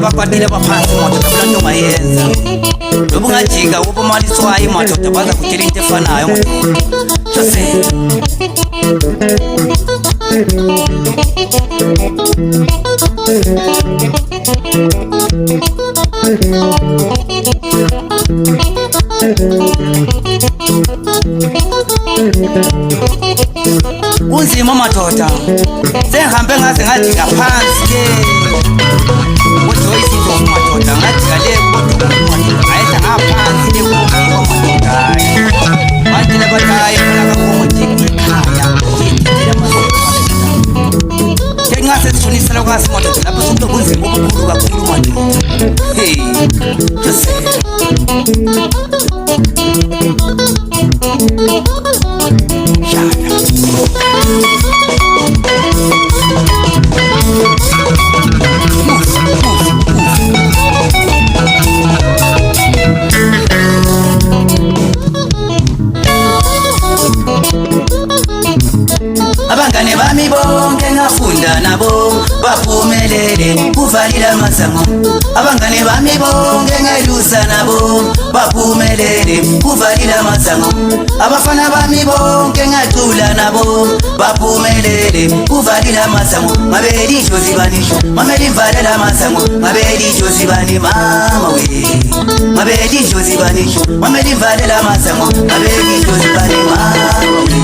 bakwatile baphansi madoda kulanto mayenza lobu ngajika ubo maliswayi madoda baza kutshela into efanayo madoda unzima madoda sengihambe ngaze ngajika phansi ke uJoyce ndo madoda ngajika le kodwa madoda ayetha ngaphansi le madoda manje le batayi funa kakhulu ekhaya ngithela madoda ke ngase sifunisela kwasi madoda lapho sokulo kunzima okukhulu kakhulu madoda hey just abangane bami bonke ngafunda nabo baphumelele kuvalila masango abangane bami bonke ngelusa nabo baphumelele kuvalila masango abafana bami bonke ngacula nabo baphumelele kuvalila masango mabeli jozibanisho mameli valela masango mabeli jozibani mama we mabeli jozibanisho mameli valela masango mabeli jozibani mama we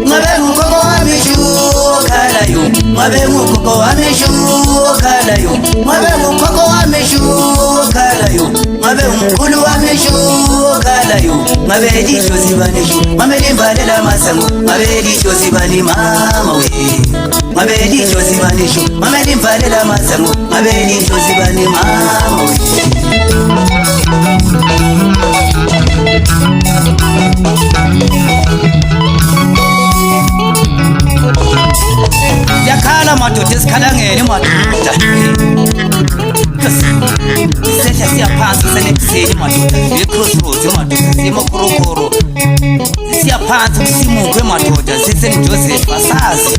Ngabe ngukoko wami shukalayo Ngabe ngukoko wami shukalayo Ngabe ngukoko wami shukalayo Ngabe ngukulu wami shukalayo Ngabe lisho zibanisho Ngabe limvalela masango Ngabe lisho zibani mama we Ngabe lisho zibanisho Ngabe limvalela masango Ngabe lisho zibani mama we yakhala madoda esikhalangene madoda sehla siyaphansi senekuseni madoda e-crossroads madoda siyemakhorokoro siyaphansi simukhwe madoda siseniJoseph asazi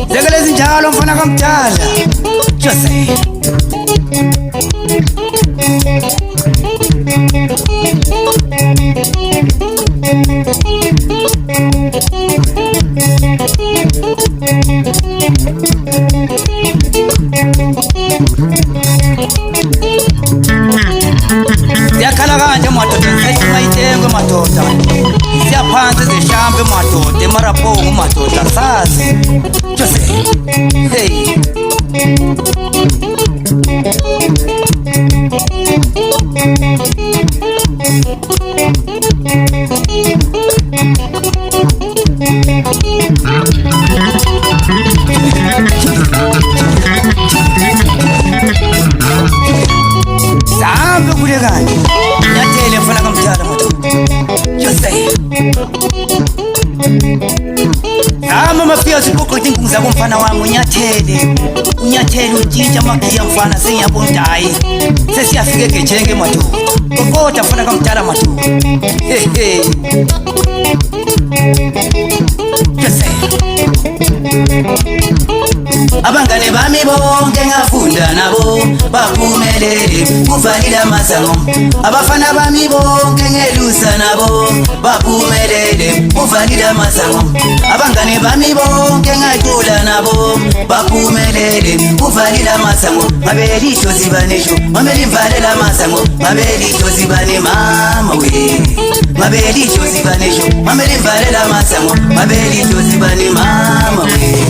Zekelezi njalo mfana kamdala Joseph yakhala kanje madoda seyitengwe madoda siyaphansi zishambe madoda emarabhongo madoda sazi Joseph hey Sambe kule kanje nyathele mfana kamdala madoda Joseph Ama mafia sipoqeda inkungu zako mfana wami unyathele utshitsha makhiya mfana sengiyabondayi sesiyafika egejenge madoda kodwa mfana kamdala madoda hey Joseph abangane bami bonke ngafunda nabo baphumelele kuvalila masango abafana bami bonke ngelusa nabo baphumelele kuvalila masango abangane bami bonke ngacula nabo baphumelele kuvalila masango mabelisho zibanisho mamelimvalela masango mabelisho zibane mama we mabelisho zibanisho mamelimvalela masango mabelisho zibane mama we